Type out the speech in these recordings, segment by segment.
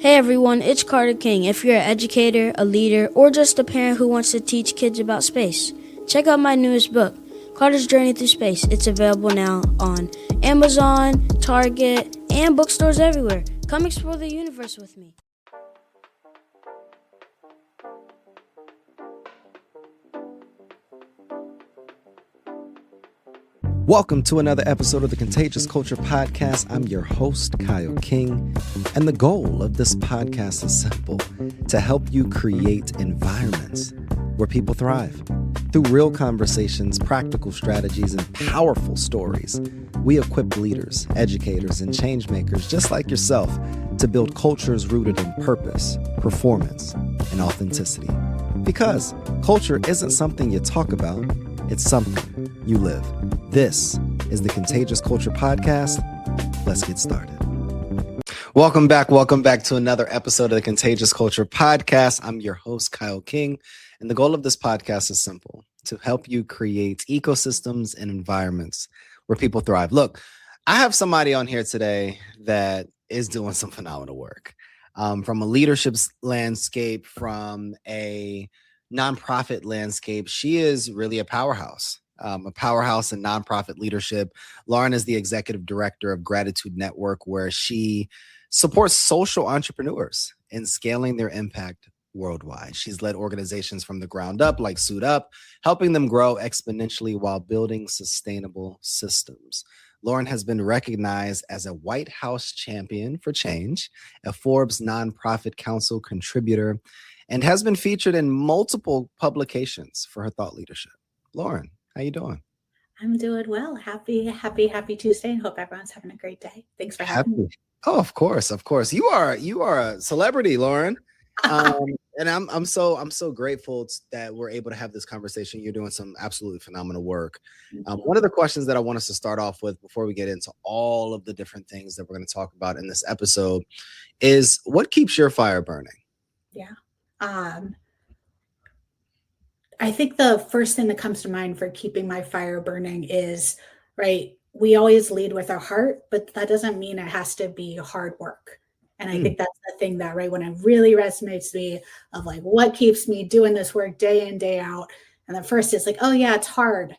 Hey everyone, it's Carter King. If you're an educator, a leader, or just a parent who wants to teach kids about space, check out my newest book, Carter's Journey Through Space. It's available now on Amazon, Target, and bookstores everywhere. Come explore the universe with me. Welcome to another episode of the Contagious Culture podcast. I'm your host, Kyle King, and the goal of this podcast is simple: to help you create environments where people thrive. Through real conversations, practical strategies, and powerful stories, we equip leaders, educators, and change makers just like yourself to build cultures rooted in purpose, performance, and authenticity. Because culture isn't something you talk about, it's something you live. This is the Contagious Culture podcast. Let's get started. Welcome back to another episode of the Contagious Culture podcast. I'm your host, Kyle King, and the goal of this podcast is simple: to help you create ecosystems and environments where people thrive. Look, I have somebody on here today that is doing some phenomenal work. From a leadership landscape, from a nonprofit landscape, she is really a powerhouse in nonprofit leadership. Lauren is the executive director of Gratitude Network, where she supports social entrepreneurs in scaling their impact worldwide. She's led organizations from the ground up, like Suit Up, helping them grow exponentially while building sustainable systems. Lauren has been recognized as a White House champion for change, a Forbes Nonprofit Council contributor, and has been featured in multiple publications for her thought leadership. Lauren, how you doing? I'm doing well. Happy Tuesday, and hope everyone's having a great day. Thanks for having me. Oh, of course. You are a celebrity, Lauren. And I'm so grateful that we're able to have this conversation. You're doing some absolutely phenomenal work. One of the questions that I want us to start off with before we get into all of the different things that we're going to talk about in this episode is, what keeps your fire burning? Yeah. I think the first thing that comes to mind for keeping my fire burning is, right, we always lead with our heart, but that doesn't mean it has to be hard work. And I think that's the thing that, right, when it really resonates me of like, what keeps me doing this work day in, day out. And the first is like, oh yeah, it's hard.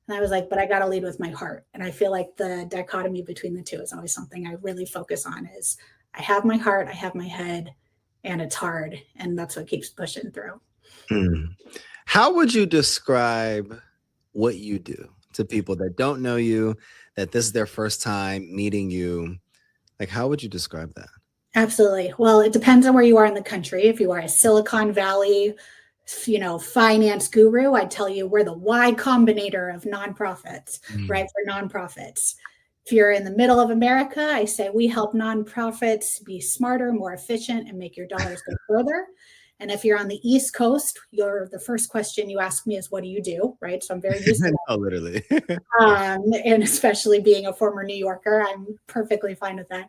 And I was like, but I got to lead with my heart. And I feel like the dichotomy between the two is always something I really focus on is I have my heart, I have my head, and it's hard. And that's what keeps pushing through. How would you describe what you do to people that don't know you, that this is their first time meeting you? Like, how would you describe that? Absolutely. Well, it depends on where you are in the country. If you are a Silicon Valley, finance guru, I'd tell you we're the Y Combinator of nonprofits, right? For nonprofits. If you're in the middle of America, I say we help nonprofits be smarter, more efficient, and make your dollars go further. And if you're on the East Coast, the first question you ask me is, what do you do? Right. So I'm very used to that. Oh, literally. And especially being a former New Yorker, I'm perfectly fine with that.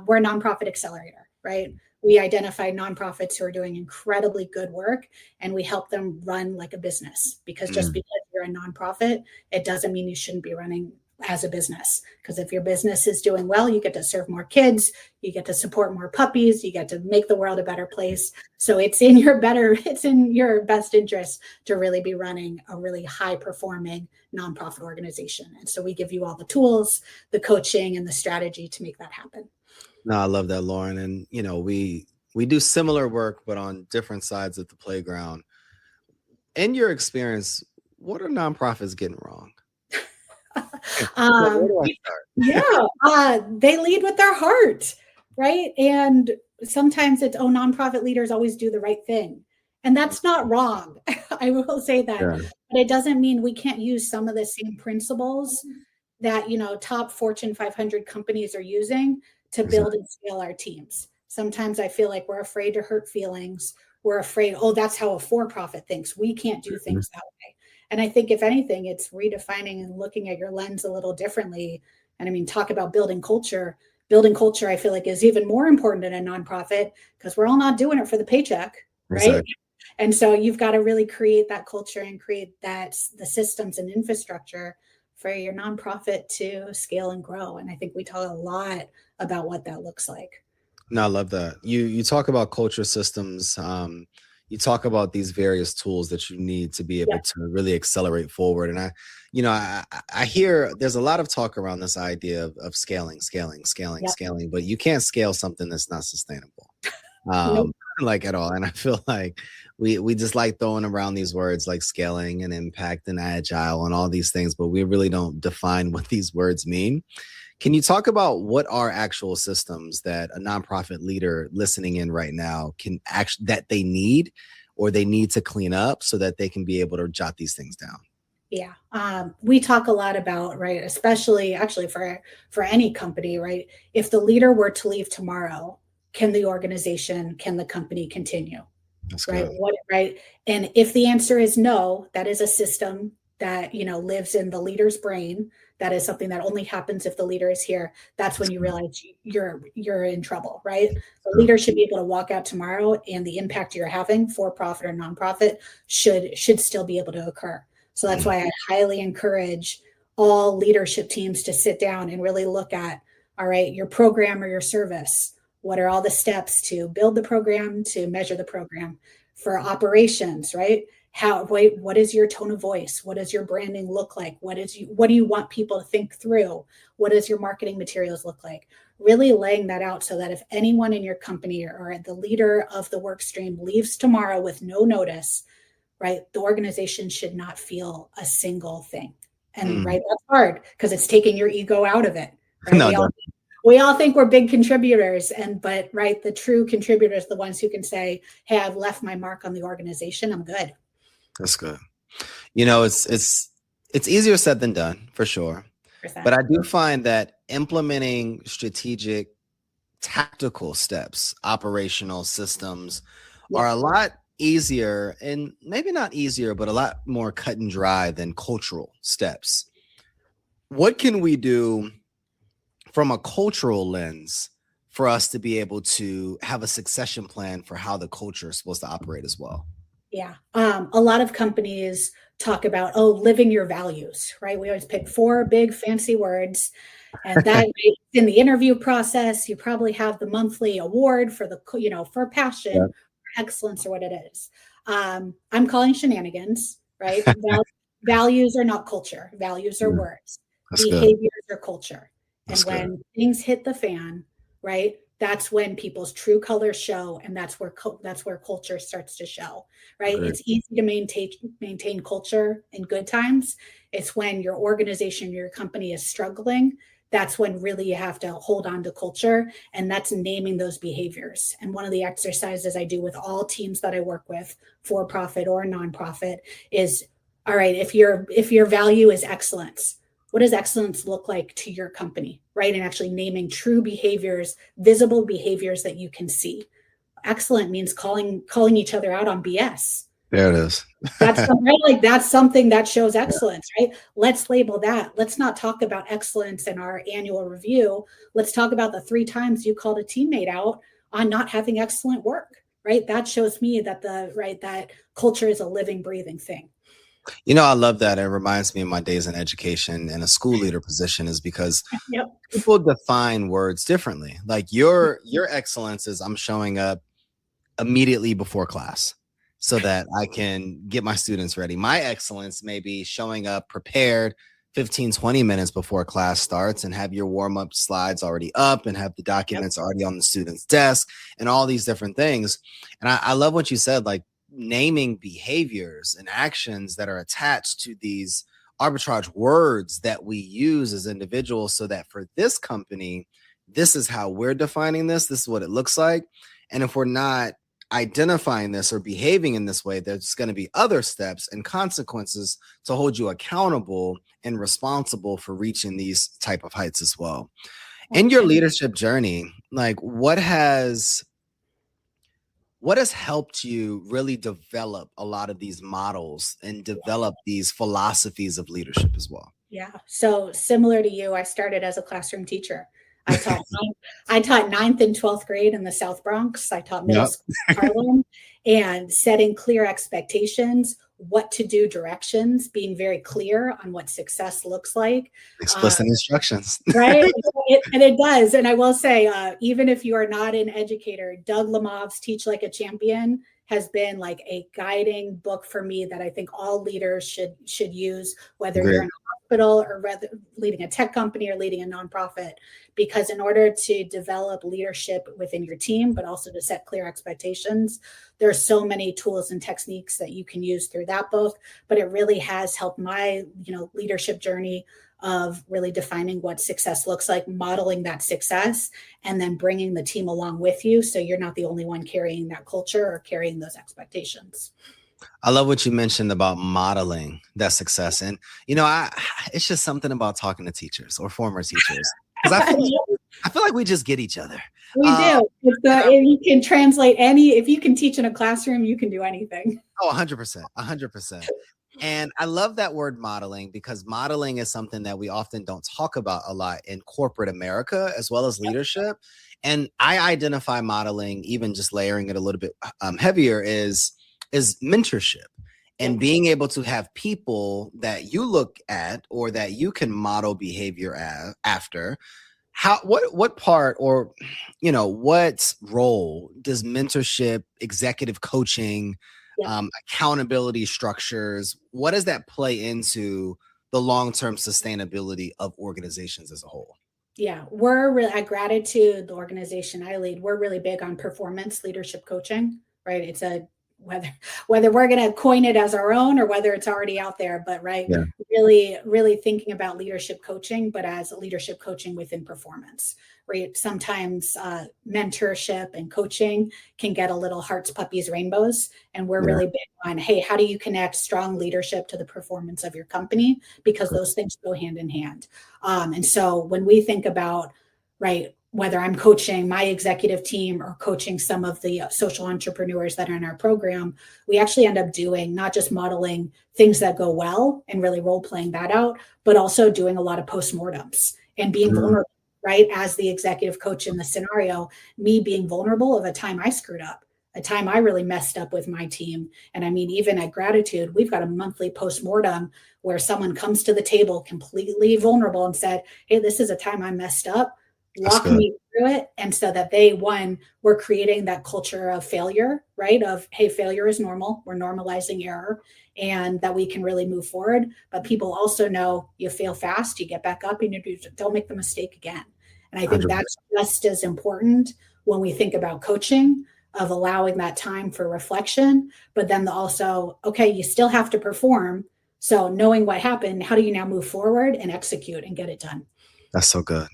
We're a nonprofit accelerator, right? We identify nonprofits who are doing incredibly good work, and we help them run like a business, because just because you're a nonprofit, it doesn't mean you shouldn't be running as a business. Because if your business is doing well, you get to serve more kids, you get to support more puppies, you get to make the world a better place. So it's in your best interest to really be running a really high performing nonprofit organization. And so we give you all the tools, the coaching, and the strategy to make that happen. No, I love that, Lauren. And, we do similar work, but on different sides of the playground. In your experience, what are nonprofits getting wrong? They lead with their heart, right? And sometimes it's, nonprofit leaders always do the right thing. And that's not wrong. I will say that. Yeah. But it doesn't mean we can't use some of the same principles that, top Fortune 500 companies are using to build and scale our teams. Sometimes I feel like we're afraid to hurt feelings. We're afraid, that's how a for-profit thinks. We can't do things that way. And I think, if anything, it's redefining and looking at your lens a little differently. And I mean, talk about building culture. Building culture, I feel like, is even more important in a nonprofit, because we're all not doing it for the paycheck, right? Exactly. And so you've got to really create that culture and create the systems and infrastructure for your nonprofit to scale and grow. And I think we talk a lot about what that looks like. No, I love that. You talk about culture systems. You talk about these various tools that you need to be Yeah, able to really accelerate forward. And I hear there's a lot of talk around this idea of yeah. scaling, but you can't scale something that's not sustainable. Nope. Um, like at all. And I feel like we just like throwing around these words like scaling and impact and agile and all these things, but we really don't define what these words mean. Can you talk about what are actual systems that a nonprofit leader listening in right now can actually that they need or they need to clean up so that they can be able to jot these things down? Yeah. We talk a lot about, right, especially actually for any company, right? If the leader were to leave tomorrow, can the company continue? That's Right? good. Right? And if the answer is no, that is a system that, lives in the leader's brain. That is something that only happens if the leader is here. That's when That's you good. realize you're in trouble, right? The Good. leader should be able to walk out tomorrow, and the impact you're having, for profit or nonprofit, should still be able to occur. So that's Mm, why I highly encourage all leadership teams to sit down and really look at, all right, your program or your service. What are all the steps to build the program, to measure the program? For operations, right? What is your tone of voice? What does your branding look like? What do you want people to think through? What does your marketing materials look like? Really laying that out so that if anyone in your company or the leader of the work stream leaves tomorrow with no notice, right, the organization should not feel a single thing. And mm. right, that's hard because it's taking your ego out of it, right? No, We all think we're big contributors, but right, the true contributors, the ones who can say, hey, I've left my mark on the organization, I'm good. that's good. It's easier said than done for sure. But 100%. I do find that implementing strategic tactical steps, operational systems are Yeah. a lot easier and maybe not easier, but a lot more cut and dry than cultural steps. What can we do from a cultural lens for us to be able to have a succession plan for how the culture is supposed to operate as well? Yeah. A lot of companies talk about, oh, living your values, right? We always pick four big fancy words. And that in the interview process, you probably have the monthly award for for Yeah. passion, excellence, or what it is. I'm calling shenanigans, right? Values are not culture. Values are Yeah, words. that's good. Behaviors are culture. That's And good. when things hit the fan, right? That's when people's true colors show, and that's where culture starts to show, right? Great. It's easy to maintain culture in good times. It's when your organization, your company is struggling, that's when really you have to hold on to culture, and that's naming those behaviors. And one of the exercises I do with all teams that I work with, for profit or nonprofit, is, all right, if your value is excellence, what does excellence look like to your company, right? And actually naming true behaviors, visible behaviors that you can see. Excellent means calling each other out on BS. There it is. Right, like that's something that shows excellence, right? Let's label that. Let's not talk about excellence in our annual review. Let's talk about the 3 times you called a teammate out on not having excellent work, right? That shows me that culture is a living, breathing thing. I love that. It reminds me of my days in education and a school leader position is because Yep. people define words differently. Like your excellence is I'm showing up immediately before class so that I can get my students ready. My excellence may be showing up prepared 15-20 minutes before class starts and have your warm-up slides already up and have the Yep. documents already on the student's desk and all these different things. And I love what you said, like naming behaviors and actions that are attached to these arbitrage words that we use as individuals so that for this company, this is how we're defining this. This is what it looks like. And if we're not identifying this or behaving in this way, there's going to be other steps and consequences to hold you accountable and responsible for reaching these type of heights as well. In your leadership journey, like what has helped you really develop a lot of these models and develop these philosophies of leadership as well? Yeah. So similar to you, I started as a classroom teacher. I taught I taught ninth and 12th grade in the South Bronx. I taught middle Yep. school in Harlem, and setting clear expectations what to do directions, being very clear on what success looks like. Explicit instructions. Right. And it does. And I will say, even if you are not an educator, Doug Lemov's Teach Like a Champion has been like a guiding book for me that I think all leaders should use, whether Agreed. you're in a hospital or whether leading a tech company or leading a nonprofit, because in order to develop leadership within your team, but also to set clear expectations, there are so many tools and techniques that you can use through that book. But it really has helped my, leadership journey of really defining what success looks like, modeling that success, and then bringing the team along with you. So you're not the only one carrying that culture or carrying those expectations. I love what you mentioned about modeling that success. And, it's just something about talking to teachers or former teachers, because I feel like we just get each other. We do. If you can translate if you can teach in a classroom, you can do anything. Oh, 100%, 100%. And I love that word modeling, because modeling is something that we often don't talk about a lot in corporate America, as well as leadership. And I identify modeling, even just layering it a little bit heavier, is mentorship, and being able to have people that you look at or that you can model behavior after. What part, or what role does mentorship, executive coaching, accountability structures, what does that play into the long-term sustainability of organizations as a whole? Yeah, we're really at Gratitude, the organization I lead, we're really big on performance leadership coaching, right? It's whether we're going to coin it as our own or whether it's already out there, but really, really thinking about leadership coaching, but as a leadership coaching within performance, right? Sometimes mentorship and coaching can get a little hearts, puppies, rainbows. And we're really big on, hey, how do you connect strong leadership to the performance of your company? Because those things go hand in hand. And so when we think about, right, whether I'm coaching my executive team or coaching some of the social entrepreneurs that are in our program, we actually end up doing not just modeling things that go well and really role playing that out, but also doing a lot of postmortems and being vulnerable, right? As the executive coach in the scenario, me being vulnerable of a time I screwed up, a time I really messed up with my team. And I mean, even at Gratitude, we've got a monthly postmortem where someone comes to the table completely vulnerable and said, hey, this is a time I messed up. Walk me through it. And so that we're creating that culture of failure, right? Of, hey, failure is normal. We're normalizing error, and that we can really move forward. But people also know you fail fast, you get back up, and you don't make the mistake again. And I think 100%. That's just as important when we think about coaching, of allowing that time for reflection, but then also, okay, you still have to perform. So knowing what happened, how do you now move forward and execute and get it done? That's so good.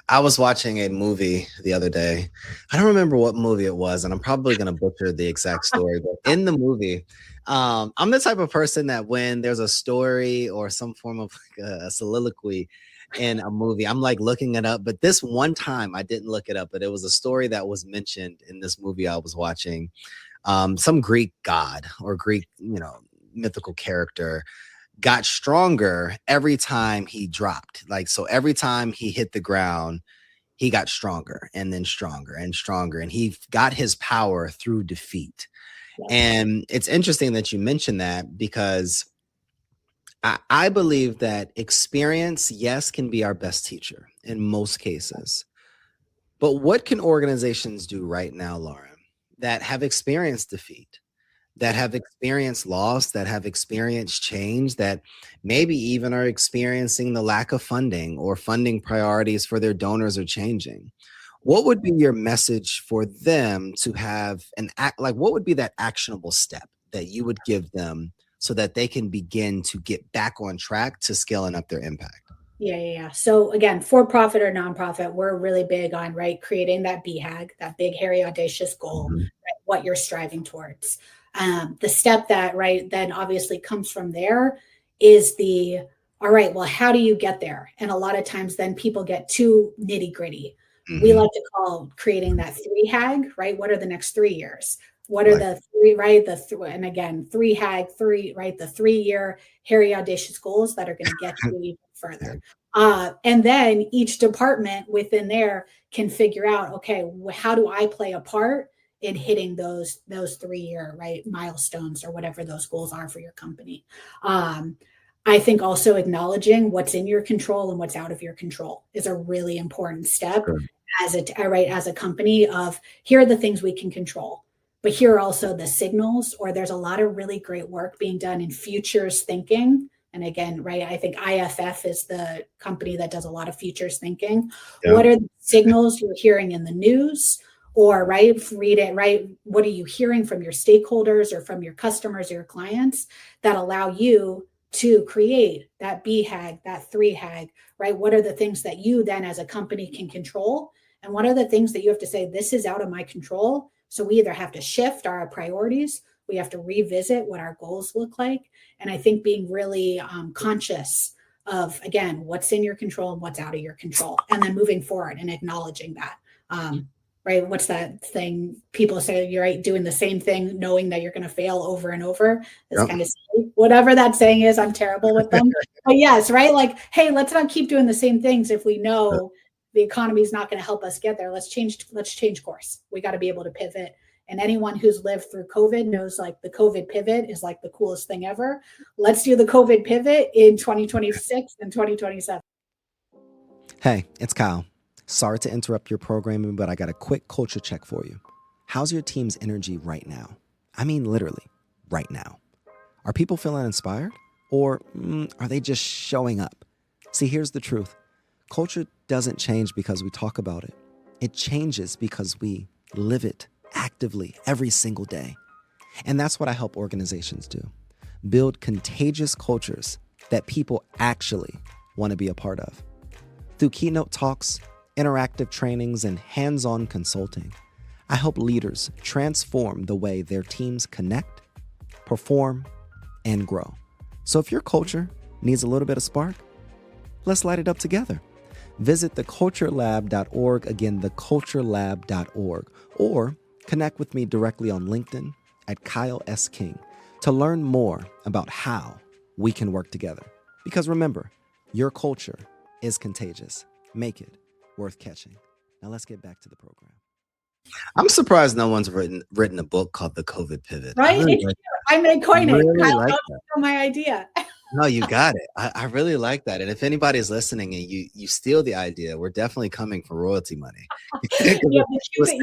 I was watching a movie the other day. I don't remember what movie it was, and I'm probably going to butcher the exact story, but in the movie, I'm the type of person that when there's a story or some form of a soliloquy in a movie, I'm like looking it up. But this one time I didn't look it up, but it was a story that was mentioned in this movie I was watching. Some Greek god or Greek, mythical character got stronger every time he dropped. So every time he hit the ground, he got stronger and then stronger and stronger. And he got his power through defeat. And it's interesting that you mentioned that, because I believe that experience, yes, can be our best teacher in most cases. But what can organizations do right now, Lauren, that have experienced defeat, that have experienced loss, that have experienced change, that maybe even are experiencing the lack of funding or funding priorities for their donors are changing? What would be your message for them to have what would be that actionable step that you would give them so that they can begin to get back on track to scaling up their impact? Yeah. So again, for profit or nonprofit, we're really big on, right, creating that BHAG, that big, hairy, audacious goal, right, what you're striving towards. The step that, right, then obviously comes from there is all right, well, how do you get there? And a lot of times then people get too nitty gritty. We like to call creating that 3HAG, right? What are the next 3 years? What are the three, right? And again, 3HAG, right? The 3-year hairy, audacious goals that are going to get you even further. And then each department within there can figure out, okay, how do I play a part in hitting those 3-year right milestones or whatever those goals are for your company. I think also acknowledging what's in your control and what's out of your control is a really important step Sure. as a company of here are the things we can control, but here are also the signals, or there's a lot of really great work being done in futures thinking. And again, right, I think IFF is the company that does a lot of futures thinking. Yeah. What are the signals you're hearing in the news? Or right, read it, right? What are you hearing from your stakeholders or from your customers or your clients that allow you to create that BHAG, that 3HAG, right? What are the things that you then as a company can control? And what are the things that you have to say, this is out of my control? So we either have to shift our priorities, we have to revisit what our goals look like. And I think being really conscious of, again, what's in your control and what's out of your control, and then moving forward and acknowledging that. Right? What's that thing people say? You're right, doing the same thing, knowing that you're going to fail over and over. It's kind of silly. Whatever that saying is, I'm terrible with them. But yes, right? Like, hey, let's not keep doing the same things if we know the economy is not going to help us get there. Let's change course. We got to be able to pivot. And anyone who's lived through COVID knows like the COVID pivot is like the coolest thing ever. Let's do the COVID pivot in 2026 and 2027. Hey, it's Kyle. Sorry to interrupt your programming, but I got a quick culture check for you. How's your team's energy right now? I mean, literally, right now. Are people feeling inspired? Or are they just showing up? See, here's the truth. Culture doesn't change because we talk about it. It changes because we live it actively every single day. And that's what I help organizations do. Build contagious cultures that people actually want to be a part of. Through keynote talks, interactive trainings, and hands-on consulting, I help leaders transform the way their teams connect, perform, and grow. So if your culture needs a little bit of spark, let's light it up together. Visit theculturelab.org, again, theculturelab.org, or connect with me directly on LinkedIn at Kyle S. King to learn more about how we can work together. Because remember, your culture is contagious. Make it worth catching. Now let's get back to the program. I'm surprised no one's written a book called The COVID Pivot. Right? I may coin it. Really Kyle, my idea. No, you got it. I really like that. And if anybody's listening and you steal the idea, we're definitely coming for royalty money. You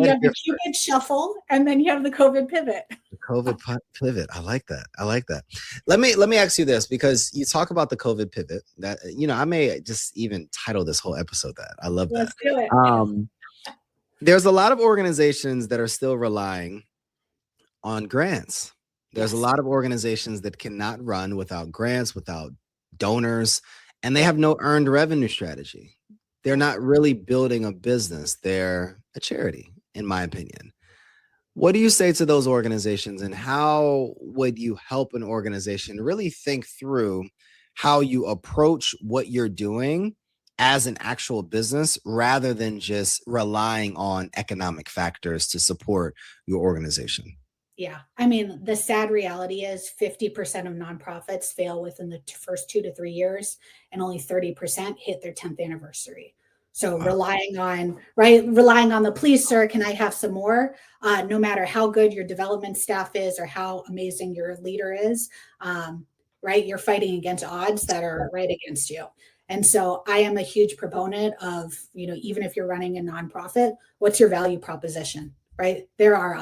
have the Cupid shuffle, and then you have the COVID pivot. The COVID pivot. I like that. Let me ask you this, because you talk about the COVID pivot. That I may just even title this whole episode that. I love that. Let's do it. There's a lot of organizations that are still relying on grants. There's a lot of organizations that cannot run without grants, without donors, and they have no earned revenue strategy. They're not really building a business. They're a charity, in my opinion. What do you say to those organizations, and how would you help an organization really think through how you approach what you're doing as an actual business rather than just relying on economic factors to support your organization? Yeah. I mean, the sad reality is 50% of nonprofits fail within the first 2 to 3 years, and only 30% hit their 10th anniversary. So relying on the please, sir, can I have some more? No matter how good your development staff is or how amazing your leader is, right? You're fighting against odds that are right against you. And so I am a huge proponent of, even if you're running a nonprofit, what's your value proposition, right? There are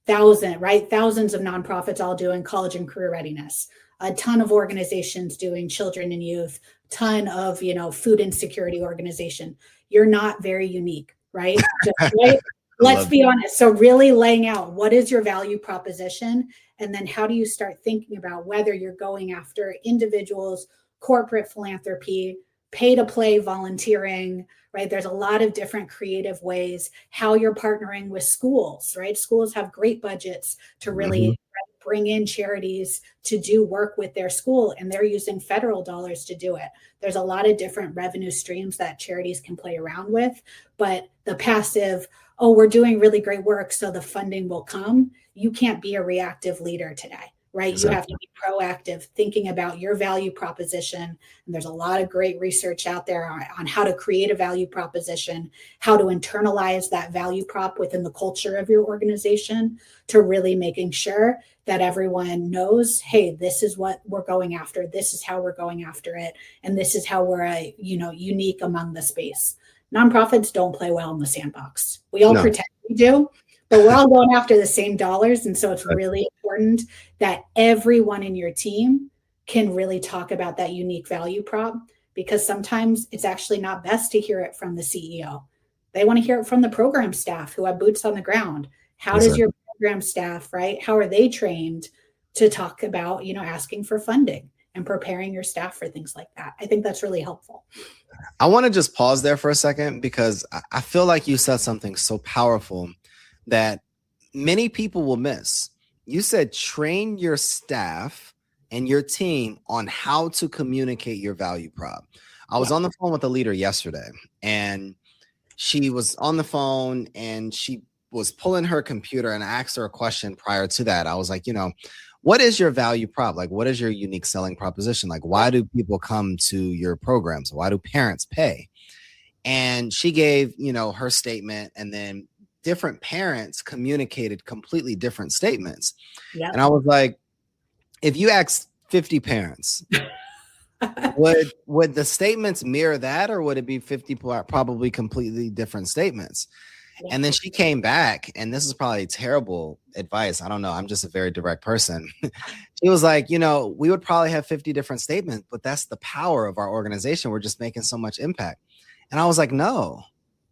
thousands of nonprofits all doing college and career readiness, a ton of organizations doing children and youth, ton of, food insecurity organization. You're not very unique, right? Right? Let's be honest. So really laying out what is your value proposition, and then how do you start thinking about whether you're going after individuals, corporate philanthropy, pay to play volunteering, right? There's a lot of different creative ways, how you're partnering with schools, right? Schools have great budgets to really bring in charities to do work with their school, and they're using federal dollars to do it. There's a lot of different revenue streams that charities can play around with, but the passive, we're doing really great work, so the funding will come. You can't be a reactive leader today, right? Exactly. You have to be proactive, thinking about your value proposition. And there's a lot of great research out there on how to create a value proposition, how to internalize that value prop within the culture of your organization, to really making sure that everyone knows, hey, this is what we're going after. This is how we're going after it. And this is how we're, unique among the space. Nonprofits don't play well in the sandbox. We all pretend we do, but we're all going after the same dollars. And so it's really important that everyone in your team can really talk about that unique value prop, because sometimes it's actually not best to hear it from the CEO. They want to hear it from the program staff who have boots on the ground. How does your program staff, right? How are they trained to talk about, asking for funding and preparing your staff for things like that? I think that's really helpful. I want to just pause there for a second, because I feel like you said something so powerful that many people will miss. You said train your staff and your team on how to communicate your value prop. I was on the phone with a leader yesterday, and she was on the phone and she was pulling her computer, and I asked her a question prior to that. I was like, what is your value prop? Like, what is your unique selling proposition? Like, why do people come to your programs? Why do parents pay? And she gave, her statement, and then different parents communicated completely different statements. Yep. And I was like, if you asked 50 parents, would the statements mirror that, or would it be 50 probably completely different statements? Yeah. And then she came back, and this is probably terrible advice. I don't know. I'm just a very direct person. She was like, we would probably have 50 different statements, but that's the power of our organization. We're just making so much impact. And I was like, no,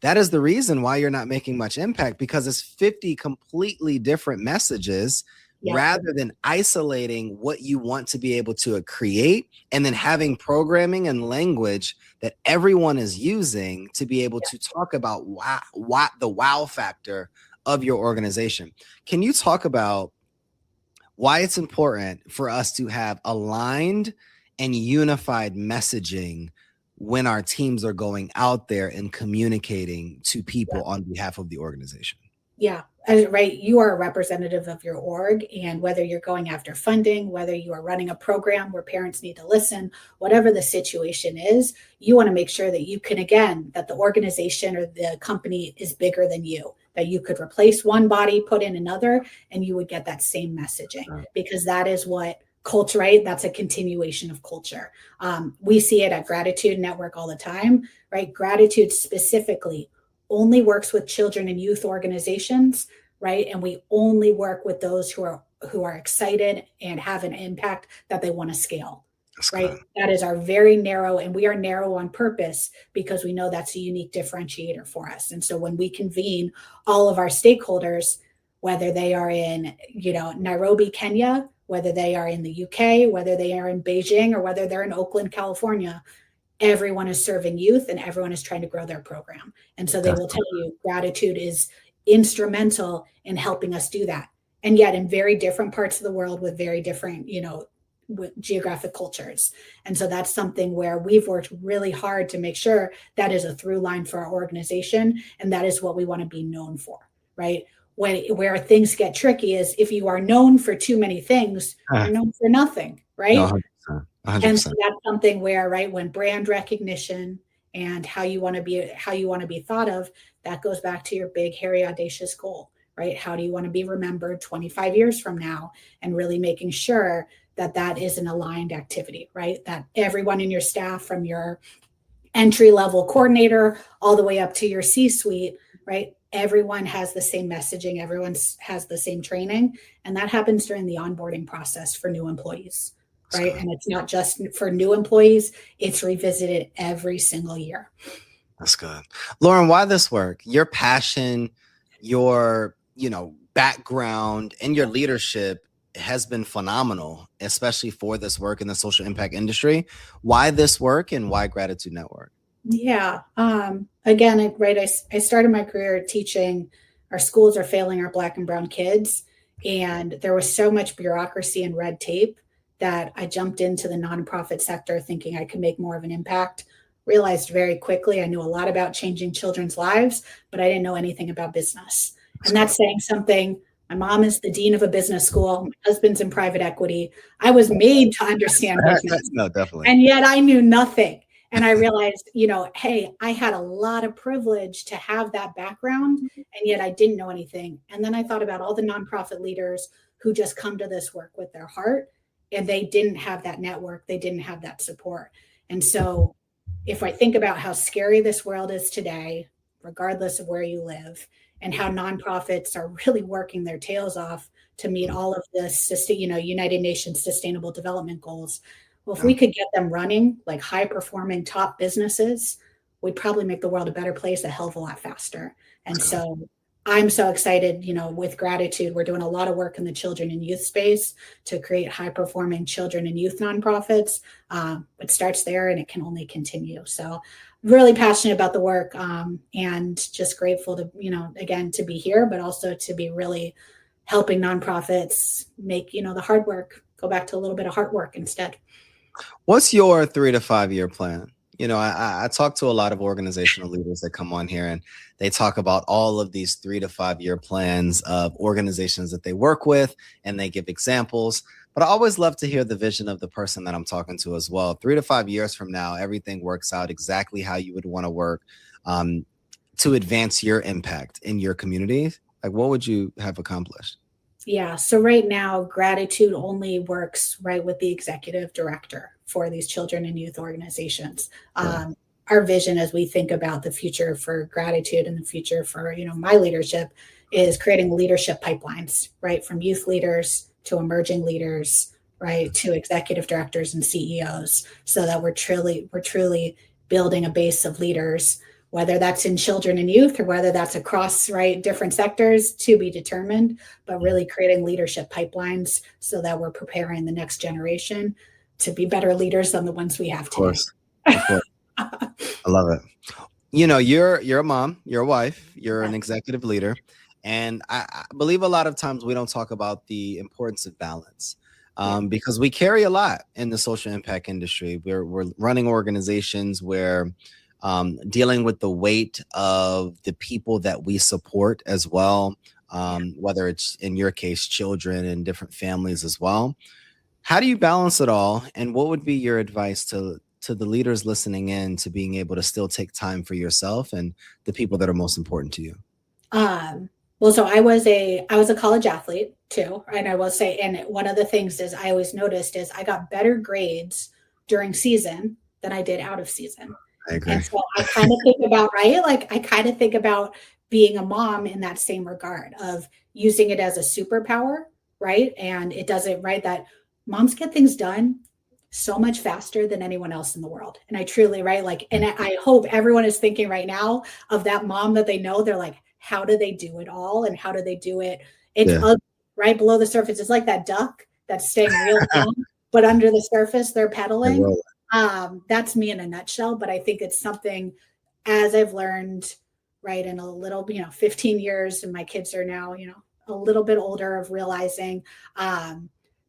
that is the reason why you're not making much impact, because it's 50 completely different messages. Yeah. Rather than isolating what you want to be able to create, and then having programming and language that everyone is using to be able to talk about the wow factor of your organization. Can you talk about why it's important for us to have aligned and unified messaging when our teams are going out there and communicating to people on behalf of the organization? Yeah, right. You are a representative of your org, and whether you're going after funding, whether you are running a program where parents need to listen, whatever the situation is, you want to make sure that you can, again, that the organization or the company is bigger than you, that you could replace one body, put in another, and you would get that same messaging, because that is what culture, right? That's a continuation of culture. We see it at Gratitude Network all the time, right? Gratitude specifically only works with children and youth organizations, right? And we only work with those who are excited and have an impact that they want to scale. That's right. Good. That is our very narrow, and we are narrow on purpose because we know that's a unique differentiator for us. And so when we convene all of our stakeholders, whether they are in, Nairobi, Kenya, whether they are in the UK, whether they are in Beijing, or whether they're in Oakland, California, everyone is serving youth and everyone is trying to grow their program. And so they will tell you Gratitude is instrumental in helping us do that. And yet in very different parts of the world with very different, with geographic cultures. And so that's something where we've worked really hard to make sure that is a through line for our organization. And that is what we want to be known for, right? Where things get tricky is if you are known for too many things, you're known for nothing, right? No, 100%. And so that's something where, right, when brand recognition and how you want to be thought of, that goes back to your big, hairy, audacious goal, right? How do you want to be remembered 25 years from now? And really making sure that that is an aligned activity, right? That everyone in your staff, from your entry level coordinator all the way up to your C-suite, right? Everyone has the same messaging. Everyone has the same training. And that happens during the onboarding process for new employees. Right. And it's not just for new employees. It's revisited every single year. That's good. Lauren, why this work? Your passion, your, background and your leadership has been phenomenal, especially for this work in the social impact industry. Why this work and why Gratitude Network? Yeah. Again, I started my career teaching. Our schools are failing our Black and brown kids. And there was so much bureaucracy and red tape that I jumped into the nonprofit sector thinking I could make more of an impact. Realized very quickly I knew a lot about changing children's lives, but I didn't know anything about business. And that's saying something. My mom is the dean of a business school. My husband's in private equity. I was made to understand business. No, definitely. And yet I knew nothing. And I realized, hey, I had a lot of privilege to have that background, and yet I didn't know anything. And then I thought about all the nonprofit leaders who just come to this work with their heart, and they didn't have that network. They didn't have that support. And so if I think about how scary this world is today, regardless of where you live, and how nonprofits are really working their tails off to meet all of this, United Nations Sustainable Development Goals. Well, if we could get them running like high performing top businesses, we'd probably make the world a better place a hell of a lot faster. And so I'm so excited, with gratitude. We're doing a lot of work in the children and youth space to create high performing children and youth nonprofits. It starts there and it can only continue. So really passionate about the work, and just grateful to, again, to be here, but also to be really helping nonprofits make, the hard work, go back to a little bit of hard work instead. What's your 3 to 5 year plan? I talk to a lot of organizational leaders that come on here, and they talk about all of these 3 to 5 year plans of organizations that they work with, and they give examples. But I always love to hear the vision of the person that I'm talking to as well. 3 to 5 years from now, everything works out exactly how you would want to work to advance your impact in your community. Like, what would you have accomplished? Yeah. So right now, gratitude only works right with the executive director for these children and youth organizations. Our vision as we think about the future for gratitude and the future for, my leadership is creating leadership pipelines, right? From youth leaders to emerging leaders, right? To executive directors and CEOs, so that we're truly building a base of leaders, whether that's in children and youth or whether that's across, right, different sectors, to be determined, but really creating leadership pipelines so that we're preparing the next generation to be better leaders than the ones we have today. Of course. I love it. You're a mom, you're a wife, you're an executive leader. And I believe a lot of times we don't talk about the importance of balance, because we carry a lot in the social impact industry. We're running organizations where dealing with the weight of the people that we support as well, whether it's, in your case, children and different families as well. How do you balance it all? And what would be your advice to the leaders listening in to being able to still take time for yourself and the people that are most important to you? Well, so I was a college athlete too. And I will say, and one of the things is I always noticed is I got better grades during season than I did out of season. I agree. And so I kind of think about, right? Like I kind of think about being a mom in that same regard of using it as a superpower, right? And it does it, right? That moms get things done so much faster than anyone else in the world. And I truly, right? Like, and I hope everyone is thinking right now of that mom that they know. They're like, how do they do it all? And how do they do it? It's ugly, right below the surface. It's like that duck that's staying real down, but under the surface, they're pedaling. That's me in a nutshell, but I think it's something, as I've learned, right, in a little, 15 years, and my kids are now, a little bit older, of realizing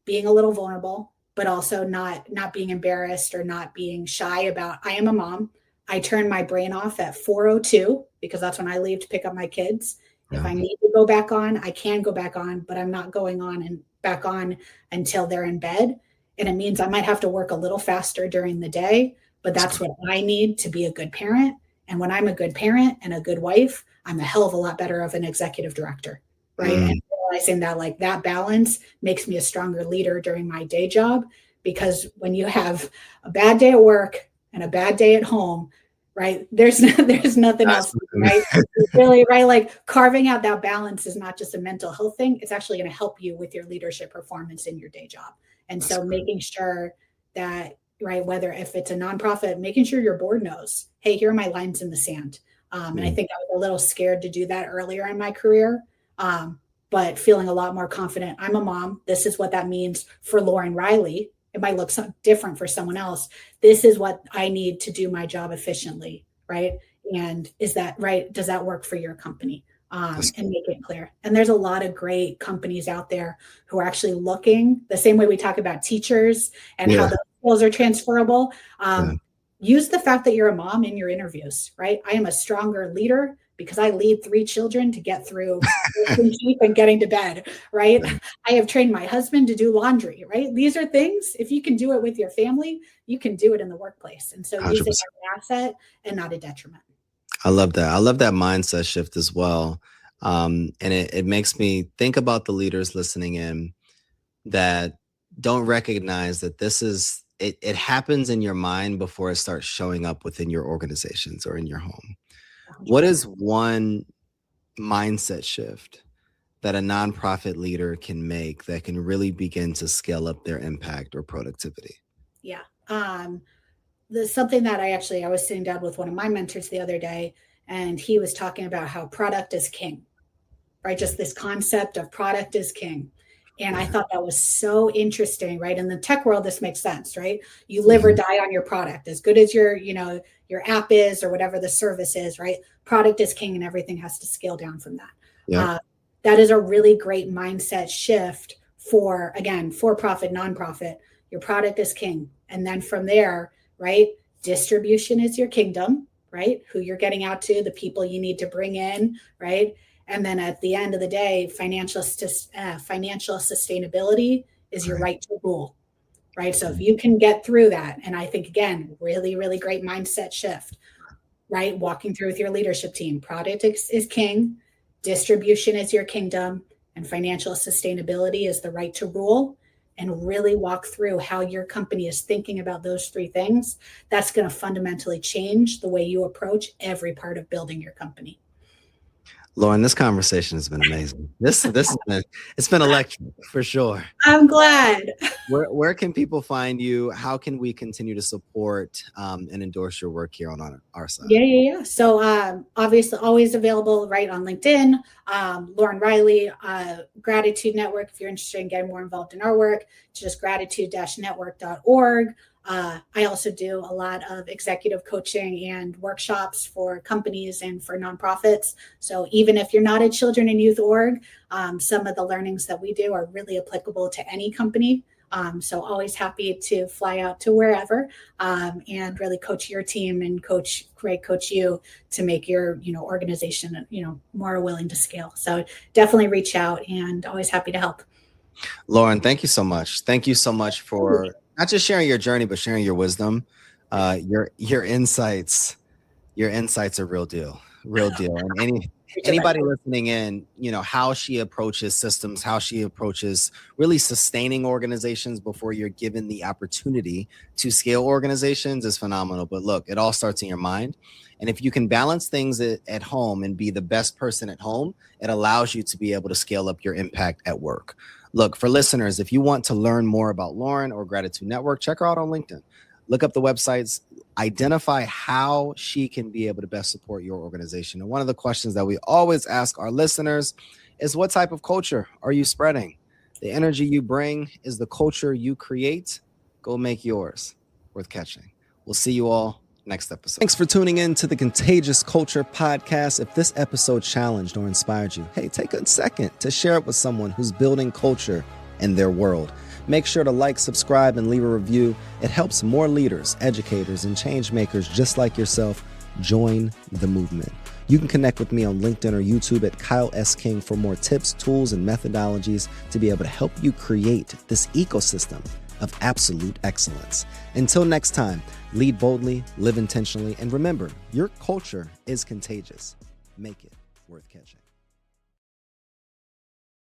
being a little vulnerable, but also not being embarrassed or not being shy about, I am a mom. I turn my brain off at 4:02 because that's when I leave to pick up my kids. If I need to go back on, I can go back on, but I'm not going on and back on until they're in bed. And it means I might have to work a little faster during the day, but that's what I need to be a good parent. And when I'm a good parent and a good wife, I'm a hell of a lot better of an executive director, right? And realizing that, like, that balance makes me a stronger leader during my day job, because when you have a bad day at work and a bad day at home, right, there's nothing else, right? Really, right? Like, carving out that balance is not just a mental health thing. It's actually going to help you with your leadership performance in your day job. And so making sure that, right, whether if it's a nonprofit, making sure your board knows, hey, here are my lines in the sand. And I think I was a little scared to do that earlier in my career, but feeling a lot more confident. I'm a mom. This is what that means for Lauren Reilly. It might look different for someone else. This is what I need to do my job efficiently, right? And is that right? Does that work for your company? And make it clear. And there's a lot of great companies out there who are actually looking the same way we talk about teachers and how the skills are transferable. Use the fact that you're a mom in your interviews, right? I am a stronger leader because I lead 3 children to get through brushing teeth and getting to bed, right? I have trained my husband to do laundry, right? These are things, if you can do it with your family, you can do it in the workplace. And so use it as an asset and not a detriment. I love that. I love that mindset shift as well. And it makes me think about the leaders listening in that don't recognize that it happens in your mind before it starts showing up within your organizations or in your home. 100%. What is one mindset shift that a nonprofit leader can make that can really begin to scale up their impact or productivity? Yeah. There's something that I was sitting down with one of my mentors the other day, and he was talking about how product is king, right? Just this concept of product is king. And I thought that was so interesting, right? In the tech world, this makes sense, right? You live or die on your product. As good as your app is or whatever the service is, right? Product is king and everything has to scale down from that. Yeah. That is a really great mindset shift for, again, for-profit, nonprofit. Your product is king. And then from there, right? Distribution is your kingdom, right? Who you're getting out to, the people you need to bring in, right? And then at the end of the day, financial sustainability is your right to rule, right? So if you can get through that, and I think, again, really, really great mindset shift, right? Walking through with your leadership team, product is king, distribution is your kingdom, and financial sustainability is the right to rule, and really walk through how your company is thinking about those 3 things. That's going to fundamentally change the way you approach every part of building your company. Lauren, this conversation has been amazing. It's been electric for sure. I'm glad. Where can people find you? How can we continue to support and endorse your work here on our side? Yeah. So obviously always available right on LinkedIn. Lauren Reilly, Gratitude Network. If you're interested in getting more involved in our work, just gratitude-network.org. I also do a lot of executive coaching and workshops for companies and for nonprofits. So even if you're not a children and youth org, some of the learnings that we do are really applicable to any company. So always happy to fly out to wherever and really coach your team and coach you to make your organization more willing to scale. So definitely reach out, and always happy to help. Lauren, thank you so much. Thank you so much for not just sharing your journey, but sharing your wisdom. Your insights are real deal. And anybody listening in, how she approaches systems, how she approaches really sustaining organizations before you're given the opportunity to scale organizations is phenomenal. But look, it all starts in your mind. And if you can balance things at home and be the best person at home, it allows you to be able to scale up your impact at work. Look, for listeners, if you want to learn more about Lauren or Gratitude Network, check her out on LinkedIn. Look up the websites, identify how she can be able to best support your organization. And one of the questions that we always ask our listeners is, what type of culture are you spreading? The energy you bring is the culture you create. Go make yours worth catching. We'll see you all next episode. Thanks for tuning in to the Contagious Culture podcast. If this episode challenged or inspired you, hey, take a second to share it with someone who's building culture in their world. Make sure to like, subscribe, and leave a review. It helps more leaders, educators, and change makers just like yourself join the movement. You can connect with me on LinkedIn or YouTube at Kyle S. King for more tips, tools, and methodologies to be able to help you create this ecosystem of absolute excellence. Until next time, lead boldly, live intentionally, and remember, your culture is contagious. Make it worth catching.